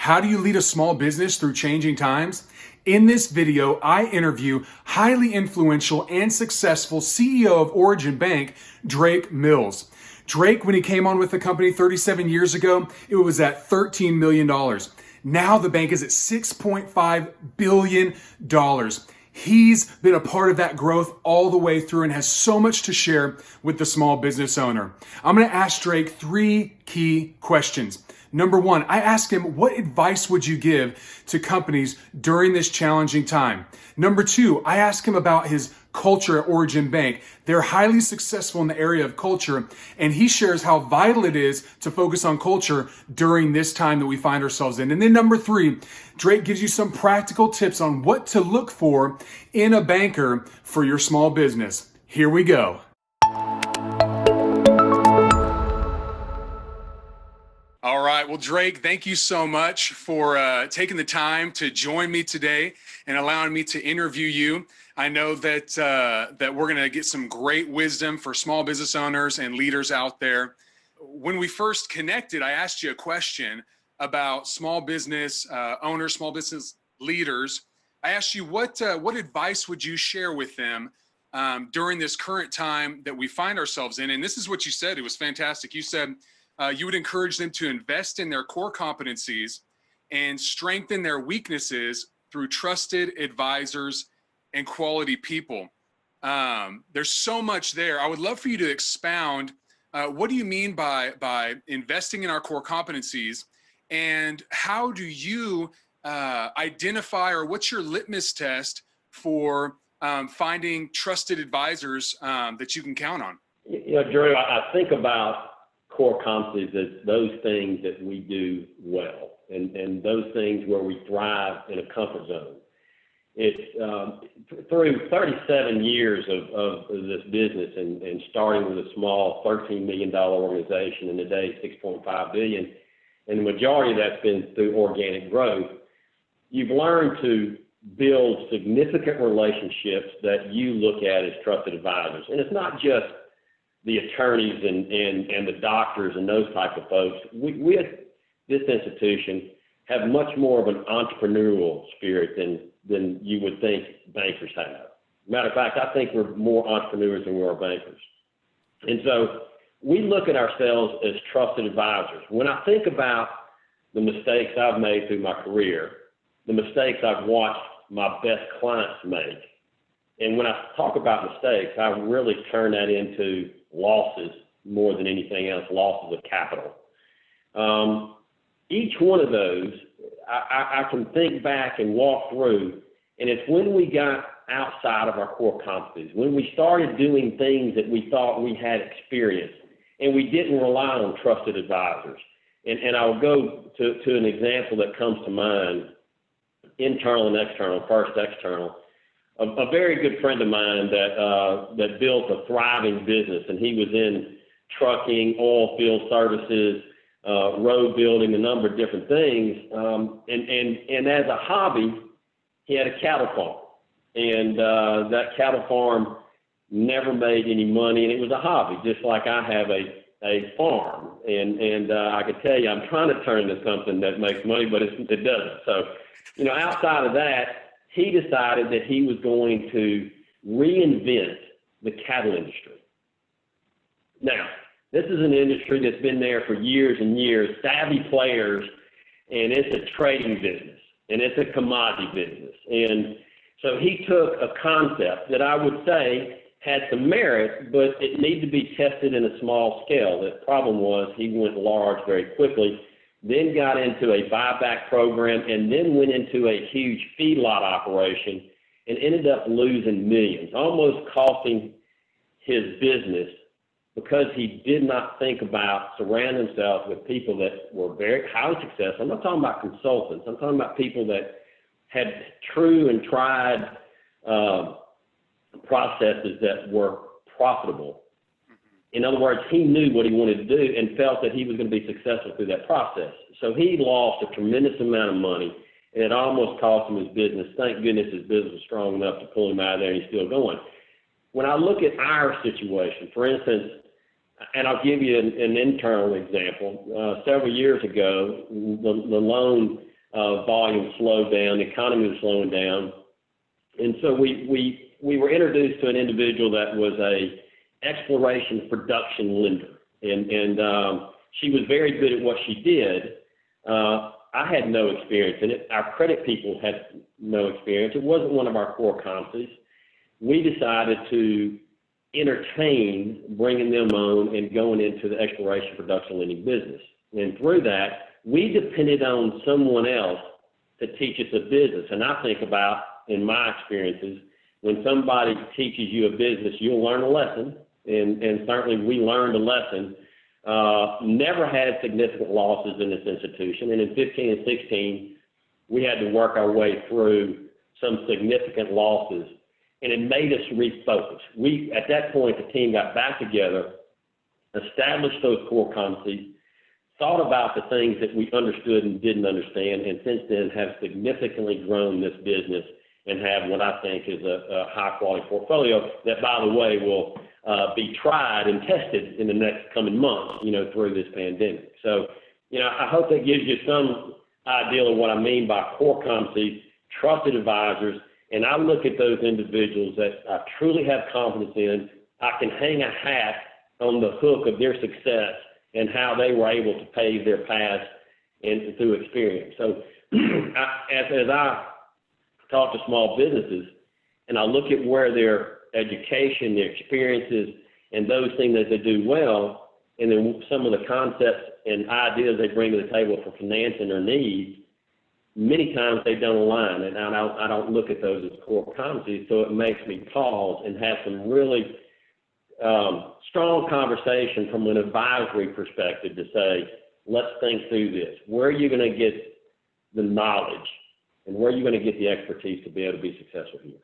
How do you lead a small business through changing times? In this video, I interview highly influential and successful CEO of Origin Bank, Drake Mills. Drake, when he came on with the company 37 years ago, it was at $13 million. Now the bank is at $6.5 billion. He's been a part of that growth all the way through and has so much to share with the small business owner. I'm going to ask Drake 3 key questions. Number 1, I asked him, what advice would you give to companies during this challenging time? Number 2, I asked him about his culture at Origin Bank. They're highly successful in the area of culture, and he shares how vital it is to focus on culture during this time that we find ourselves in. And then number 3, Drake gives you some practical tips on what to look for in a banker for your small business. Here we go. All right. Well, Drake, thank you so much for taking the time to join me today and allowing me to interview you. I know that that we're going to get some great wisdom for small business owners and leaders out there. When we first connected, I asked you a question about small business owners, small business leaders. I asked you what advice would you share with them during this current time that we find ourselves in? And this is what you said. It was fantastic. You said you would encourage them to invest in their core competencies and strengthen their weaknesses through trusted advisors and quality people. There's so much there. I would love for you to expound. What do you mean by investing in our core competencies, and how do you identify, or what's your litmus test for finding trusted advisors that you can count on? You know, Drew, I think about core competencies as those things that we do well, and those things where we thrive in a comfort zone. It's through 37 years of this business and starting with a small $13 million organization and today $6.5 billion, and the majority of that's been through organic growth. You've learned to build significant relationships that you look at as trusted advisors. And it's not just the attorneys and the doctors and those type of folks. We at this institution have much more of an entrepreneurial spirit than you would think bankers have. Matter of fact, I think we're more entrepreneurs than we are bankers. And so we look at ourselves as trusted advisors. When I think about the mistakes I've made through my career, the mistakes I've watched my best clients make, and when I talk about mistakes, I really turn that into losses more than anything else, losses of capital. Each one of those, I can think back and walk through, and it's when we got outside of our core competencies, when we started doing things that we thought we had experience, and we didn't rely on trusted advisors. And I'll go to an example that comes to mind, internal and external, first external. A very good friend of mine that built a thriving business, and he was in trucking, oil field services, road building, a number of different things. And as a hobby, he had a cattle farm, and that cattle farm never made any money, and it was a hobby, just like I have a farm. And I could tell you, I'm trying to turn into something that makes money, but it doesn't. So, you know, outside of that, he decided that he was going to reinvent the cattle industry. Now, this is an industry that's been there for years and years, savvy players, and it's a trading business, and it's a commodity business. And so he took a concept that I would say had some merit, but it needed to be tested in a small scale. The problem was he went large very quickly, then got into a buyback program, and then went into a huge feedlot operation and ended up losing millions, almost costing his business because he did not think about surrounding himself with people that were very highly successful. I'm not talking about consultants. I'm talking about people that had true and tried processes that were profitable. In other words, he knew what he wanted to do and felt that he was going to be successful through that process. So he lost a tremendous amount of money, and it almost cost him his business. Thank goodness his business was strong enough to pull him out of there, and he's still going. When I look at our situation, for instance, and I'll give you an internal example. Several years ago, the loan volume slowed down, the economy was slowing down. And so we were introduced to an individual that was a exploration production lender. And she was very good at what she did. I had no experience in it. Our credit people had no experience. It wasn't one of our core competencies. We decided to entertain bringing them on and going into the exploration production lending business. And through that, we depended on someone else to teach us a business. And I think about, in my experiences, when somebody teaches you a business, you'll learn a lesson. And certainly we learned a lesson. Never had significant losses in this institution. And in 15 and 16, we had to work our way through some significant losses. And it made us refocus. At that point, the team got back together, established those core competencies, thought about the things that we understood and didn't understand, and since then have significantly grown this business and have what I think is a high-quality portfolio that, by the way, will be tried and tested in the next coming months, through this pandemic. So, I hope that gives you some idea of what I mean by core competencies, trusted advisors, and I look at those individuals that I truly have confidence in. I can hang a hat on the hook of their success and how they were able to pave their paths and through experience. So as I talk to small businesses and I look at where their education, their experiences, and those things that they do well, and then some of the concepts and ideas they bring to the table for financing their needs, many times they don't align, and I don't look at those as core competencies, so it makes me pause and have some really strong conversation from an advisory perspective to say, let's think through this. Where are you going to get the knowledge, and where are you going to get the expertise to be able to be successful here?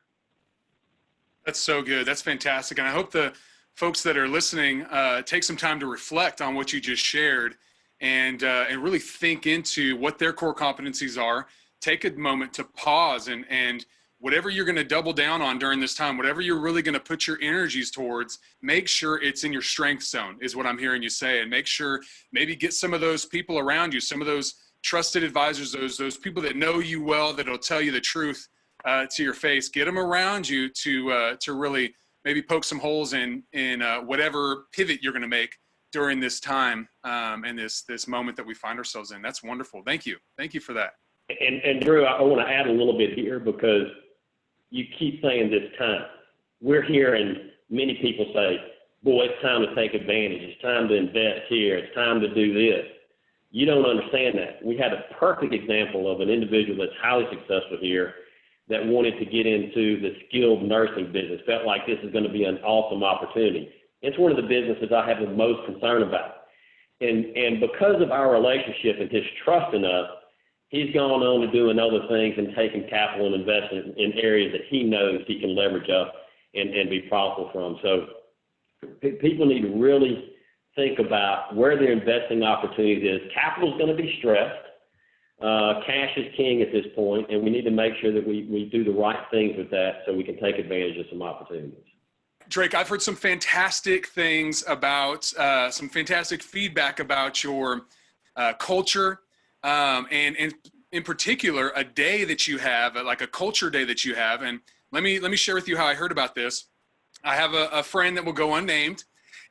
That's so good. That's fantastic. And I hope the folks that are listening take some time to reflect on what you just shared and really think into what their core competencies are. Take a moment to pause and whatever you're going to double down on during this time, whatever you're really going to put your energies towards, make sure it's in your strength zone is what I'm hearing you say. And make sure maybe get some of those people around you, some of those trusted advisors, those people that know you well, that'll tell you the truth to your face. Get them around you to really maybe poke some holes in whatever pivot you're going to make during this time and this moment that we find ourselves in. That's wonderful. Thank you. Thank you for that. And Drew, I want to add a little bit here because you keep saying this time. We're hearing many people say, boy, it's time to take advantage. It's time to invest here. It's time to do this. You don't understand that. We had a perfect example of an individual that's highly successful here that wanted to get into the skilled nursing business, felt like this is going to be an awesome opportunity. It's one of the businesses I have the most concern about. And because of our relationship and his trust in us, he's gone on to doing other things and taking capital and investment in areas that he knows he can leverage up and be profitable from. So people need to really think about where their investing opportunity is. Capital is going to be stressed. Cash is king at this point, and we need to make sure that we do the right things with that so we can take advantage of some opportunities. Drake, I've heard some fantastic things about, some fantastic feedback about your culture, and in particular, a day that you have, like a culture day that you have. And let me share with you how I heard about this. I have a friend that will go unnamed,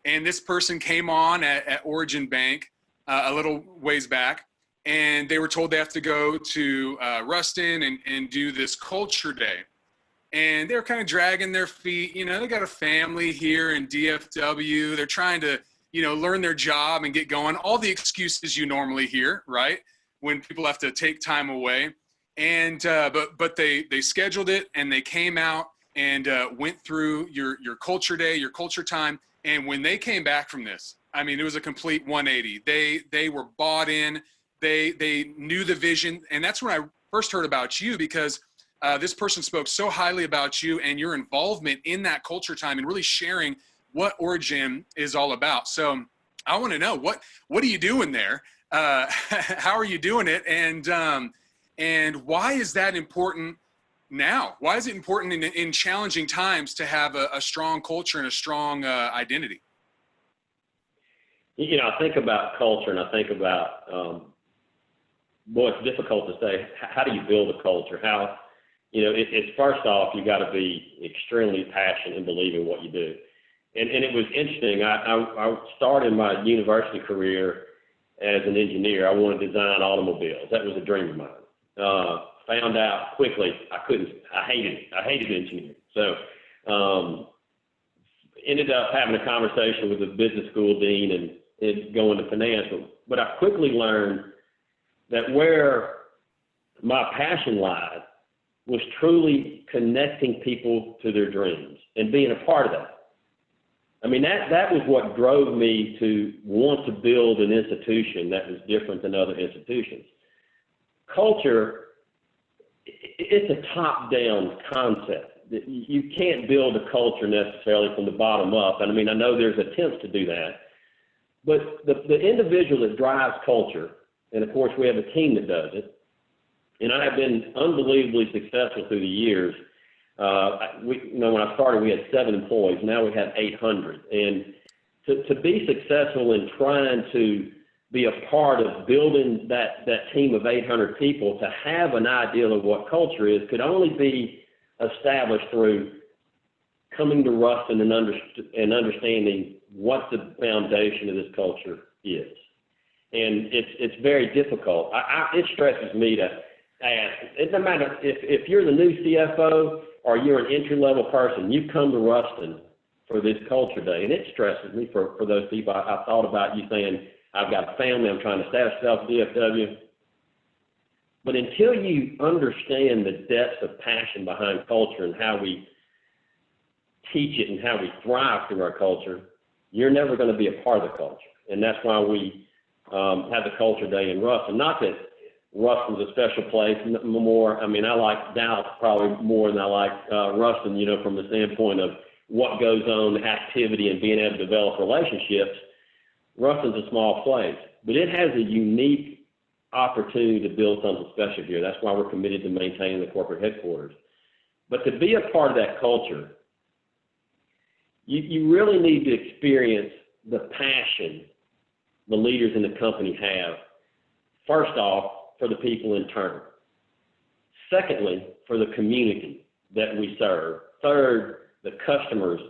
and this person came on at Origin Bank a little ways back, and they were told they have to go to Ruston and do this culture day. And they're kind of dragging their feet. They got a family here in DFW. They're trying to, learn their job and get going. All the excuses you normally hear, right? When people have to take time away. And but they scheduled it and they came out and went through your culture day, your culture time. And when they came back from this, I mean, it was a complete 180. They were bought in. They knew the vision. And that's when I first heard about you, because this person spoke so highly about you and your involvement in that culture time and really sharing what Origin is all about. So I want to know, what are you doing there? How are you doing it? And why is that important now? Why is it important in challenging times to have a strong culture and a strong identity? I think about culture and I think about boy, it's difficult to say, how do you build a culture? How, it's first off, you got to be extremely passionate and believe in what you do. And it was interesting. I started my university career as an engineer. I wanted to design automobiles. That was a dream of mine. Found out quickly I hated it. I hated engineering. So ended up having a conversation with the business school dean and going to finance. But I quickly learned that where my passion lied was truly connecting people to their dreams and being a part of that. I mean, that was what drove me to want to build an institution that was different than other institutions. Culture, it's a top-down concept. You can't build a culture necessarily from the bottom up. And I mean, I know there's attempts to do that. But the individual that drives culture, and of course we have a team that does it, and I have been unbelievably successful through the years. When I started, we had 7 employees. Now we have 800. And to be successful in trying to be a part of building that team of 800 people, to have an ideal of what culture is, could only be established through coming to Ruston and understanding what the foundation of this culture is. And it's very difficult. It stresses me to ask. It doesn't matter if you're the new CFO or you're an entry-level person, you come to Ruston for this culture day, and it stresses me for those people. I thought about you saying, I've got a family, I'm trying to establish self-DFW. But until you understand the depths of passion behind culture and how we teach it and how we thrive through our culture, you're never going to be a part of the culture. And that's why we have the Culture Day in Ruston. Not that Ruston's a special place more. I mean, I like Dallas probably more than I like Ruston, from the standpoint of what goes on, activity, and being able to develop relationships. Ruston's a small place, but it has a unique opportunity to build something special here. That's why we're committed to maintaining the corporate headquarters. But to be a part of that culture, you really need to experience the passion the leaders in the company have, first off, for the people in turn. Secondly, for the community that we serve. Third, the customers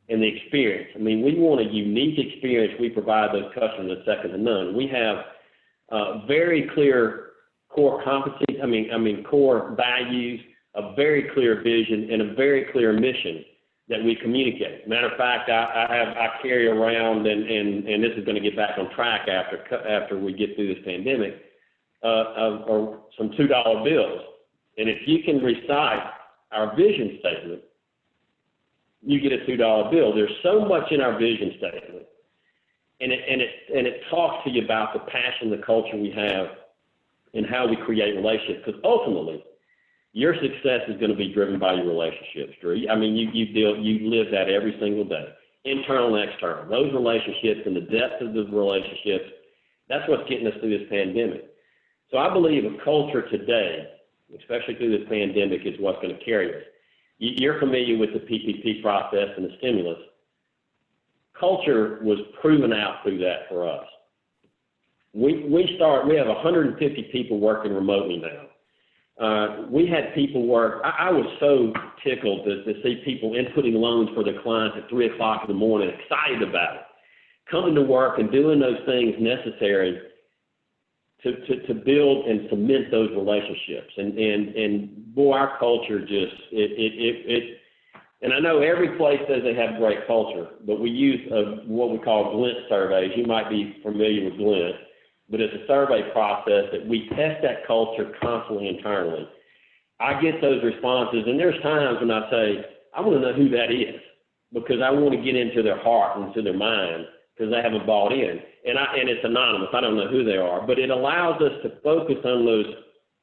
and the experience. I mean, we want a unique experience we provide those customers that's second to none. We have very clear core competencies, core values, a very clear vision, and a very clear mission that we communicate. Matter of fact, I carry around, and this is going to get back on track after we get through this pandemic, some $2 bills. And if you can recite our vision statement, you get a $2 bill. There's so much in our vision statement, and it talks to you about the passion, the culture we have, and how we create relationships. Because ultimately, your success is going to be driven by your relationships, Drew. I mean, you live that every single day, internal and external. Those relationships and the depth of the relationships, that's what's getting us through this pandemic. So I believe a culture today, especially through this pandemic, is what's going to carry us. You're familiar with the PPP process and the stimulus. Culture was proven out through that for us. We have 150 people working remotely now. We had people work. I was so tickled to see people inputting loans for their clients at 3 o'clock in the morning, excited about it, coming to work and doing those things necessary to build and cement those relationships. And boy, our culture just, and I know every place says they have great culture, but we use what we call glint surveys. You might be familiar with glint, but it's a survey process that we test that culture constantly internally. I get those responses, and there's times when I say, I want to know who that is, because I want to get into their heart and into their mind, because they haven't bought in. And it's anonymous. I don't know who they are. But it allows us to focus on those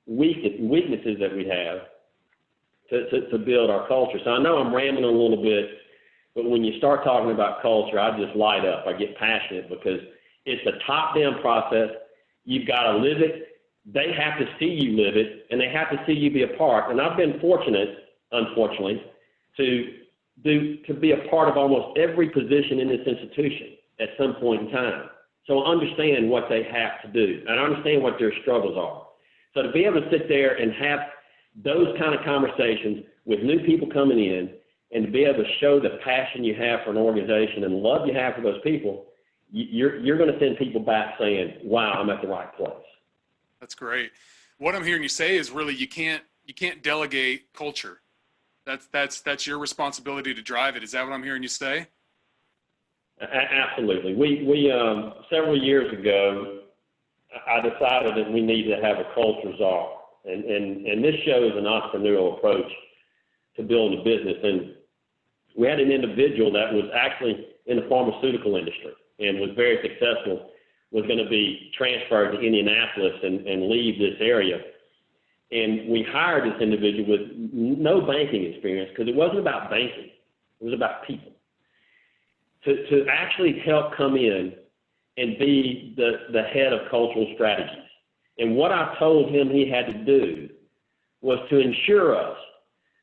weaknesses that we have to build our culture. So I know I'm rambling a little bit, but when you start talking about culture, I just light up. I get passionate because it's a top-down process. You've got to live it. They have to see you live it, and they have to see you be a part. And I've been fortunate, unfortunately, to be a part of almost every position in this institution at some point in time. So understand what they have to do and understand what their struggles are. So to be able to sit there and have those kind of conversations with new people coming in, and to be able to show the passion you have for an organization and love you have for those people, you're going to send people back saying, wow, I'm at the right place. That's great. What I'm hearing you say is really you can't delegate culture. That's your responsibility to drive it. Is that what I'm hearing you say? Absolutely. We several years ago, I decided that we needed to have a culture czar, and this shows an entrepreneurial approach to building a business. And we had an individual that was actually in the pharmaceutical industry and was very successful, was going to be transferred to Indianapolis and leave this area. And we hired this individual with no banking experience, because it wasn't about banking. It was about people. To actually help come in and be the head of cultural strategies. And what I told him he had to do was to ensure us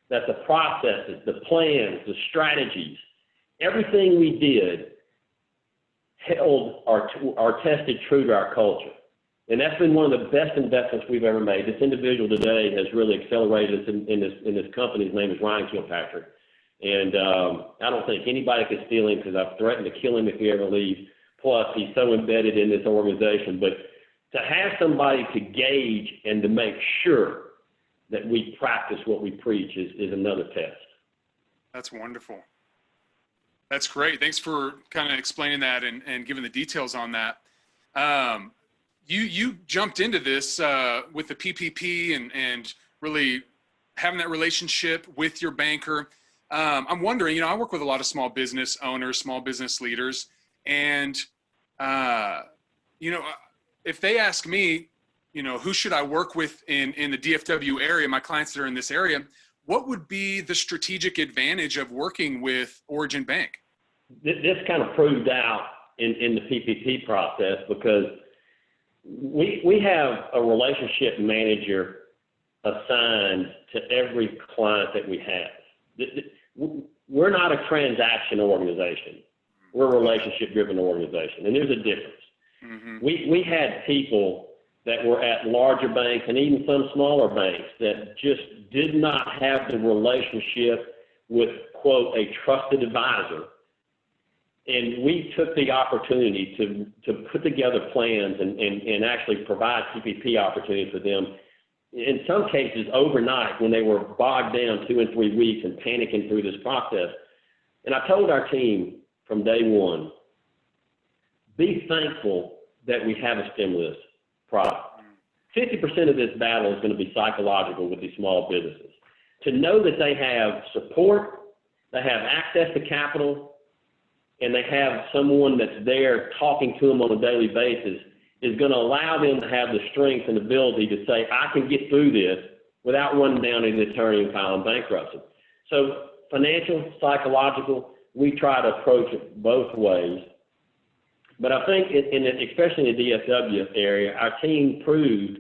that the processes, the plans, the strategies, everything we did held or tested true to our culture. And that's been one of the best investments we've ever made. This individual today has really accelerated in this company. His name is Ryan Kilpatrick. And I don't think anybody could steal him, because I've threatened to kill him if he ever leaves. Plus, he's so embedded in this organization. But to have somebody to gauge and to make sure that we practice what we preach is another test. That's wonderful. That's great. Thanks for kind of explaining that and giving the details on that. You jumped into this with the PPP and really having that relationship with your banker. I'm wondering, I work with a lot of small business owners, small business leaders, and, if they ask me, who should I work with in the DFW area, my clients that are in this area, what would be the strategic advantage of working with Origin Bank? This kind of proved out in the PPP process, because we have a relationship manager assigned to every client that we have. We're not a transaction organization. We're a relationship-driven organization, and there's a difference. Mm-hmm. We had people that were at larger banks and even some smaller banks that just did not have the relationship with, quote, a trusted advisor. And we took the opportunity to put together plans and actually provide PPP opportunities for them, in some cases overnight, when they were bogged down 2 and 3 weeks and panicking through this process. And I told our team from day one, be thankful that we have a stimulus product. 50% of this battle is going to be psychological with these small businesses. To know that they have support, they have access to capital, and they have someone that's there talking to them on a daily basis is going to allow them to have the strength and ability to say, I can get through this without running down to the attorney and filing bankruptcy. So financial, psychological, we try to approach it both ways. But I think, especially in the DFW area, our team proved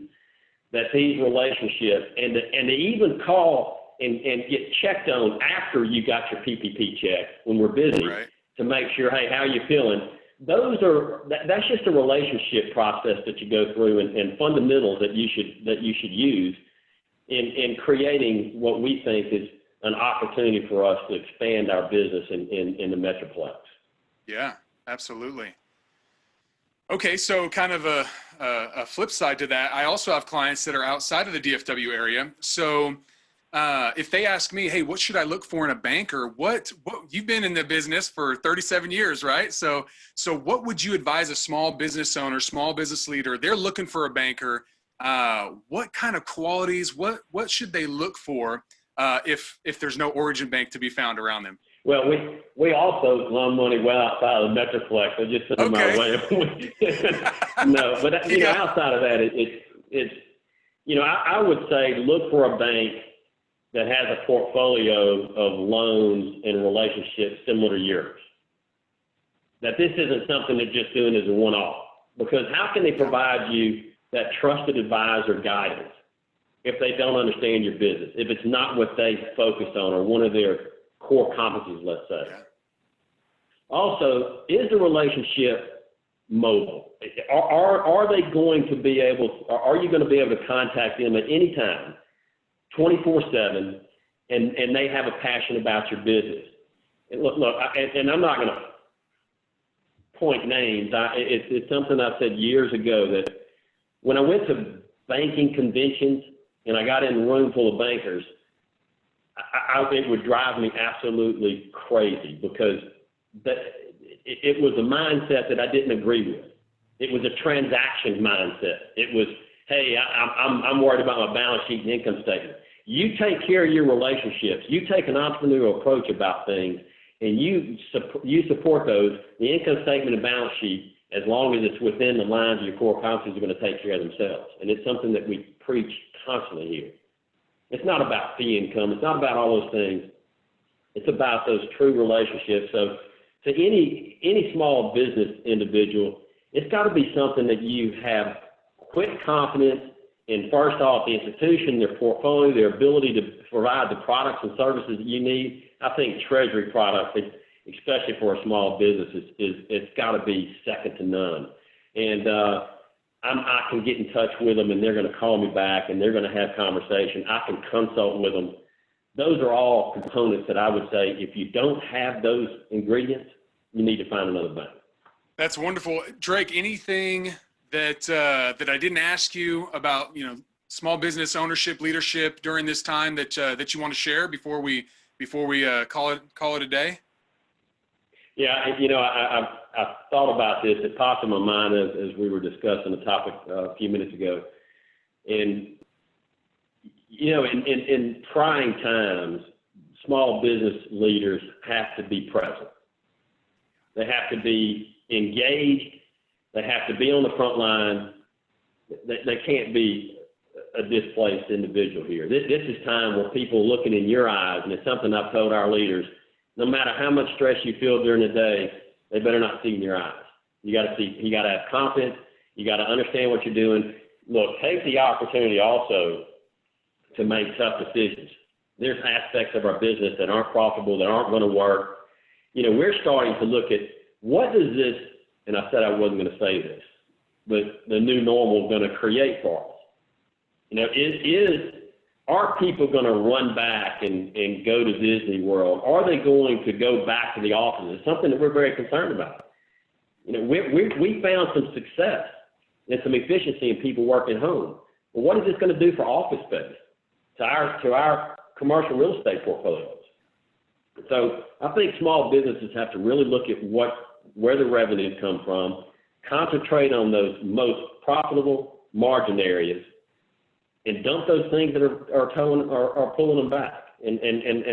that these relationships, and to even call and get checked on after you got your PPP check when we're busy, right, to make sure, hey, how are you feeling? That's just a relationship process that you go through, and fundamentals that you should use in creating what we think is an opportunity for us to expand our business in the Metroplex. Yeah, absolutely. Okay, so kind of a flip side to that, I also have clients that are outside of the DFW area. So if they ask me, hey, what should I look for in a banker? What you've been in the business for 37 years, right? So what would you advise a small business owner, small business leader? They're looking for a banker. What kind of qualities? What should they look for if there's no Origin Bank to be found around them? Well, we also loan money well outside of the Metroplex. So just send my way. No, but outside of that, it's I would say look for a bank that has a portfolio of loans and relationships similar to yours. That this isn't something they're just doing as a one-off. Because how can they provide you that trusted advisor guidance if they don't understand your business, if it's not what they focus on or one of their core competencies, let's say? Yeah. Also, is the relationship mobile? Are they going to be able, are you going to be able to contact them at any time, 24/7, and they have a passion about your business? And look, and I'm not going to point names. It's something I said years ago, that when I went to banking conventions and I got in a room full of bankers, it would drive me absolutely crazy, because it was a mindset that I didn't agree with. It was a transaction mindset. It was, hey, I'm worried about my balance sheet and income statement. You take care of your relationships. You take an entrepreneurial approach about things, and you support those. The income statement and balance sheet, as long as it's within the lines of your core competencies, are going to take care of themselves. And it's something that we preach constantly here. It's not about fee income. It's not about all those things. It's about those true relationships. So to any small business individual, it's got to be something that you have quick confidence in. First off, the institution, their portfolio, their ability to provide the products and services that you need. I think treasury products, especially for a small business, it's got to be second to none. And I can get in touch with them, and they're going to call me back, and they're going to have conversation. I can consult with them. Those are all components that I would say, if you don't have those ingredients, you need to find another bank. That's wonderful. Drake, anything that I didn't ask you about, small business ownership, leadership during this time that you want to share before we call it a day? Yeah, I've thought about this. It popped in my mind as we were discussing the topic a few minutes ago. And, in trying times, small business leaders have to be present. They have to be engaged. They have to be on the front line. They can't be a displaced individual here. This is time where people are looking in your eyes, and it's something I've told our leaders. No matter how much stress you feel during the day, they better not see in your eyes. You got to have confidence. You got to understand what you're doing. Look, take the opportunity also to make tough decisions. There's aspects of our business that aren't profitable, that aren't going to work. We're starting to look at, what does this, and I said I wasn't going to say this, but the new normal going to create for us? Are people going to run back and go to Disney World? Are they going to go back to the office? It's something that we're very concerned about. We found some success and some efficiency in people working home. But what is this going to do for office space, to our commercial real estate portfolios? So I think small businesses have to really look at where the revenues come from, concentrate on those most profitable margin areas, and dump those things that are pulling them back. And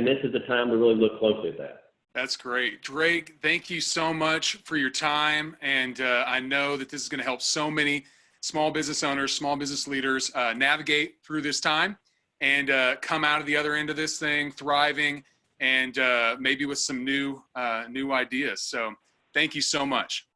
this is the time to really look closely at that. That's great. Drake, thank you so much for your time. And I know that this is going to help so many small business owners, small business leaders navigate through this time and come out of the other end of this thing thriving, and maybe with some new ideas. So thank you so much.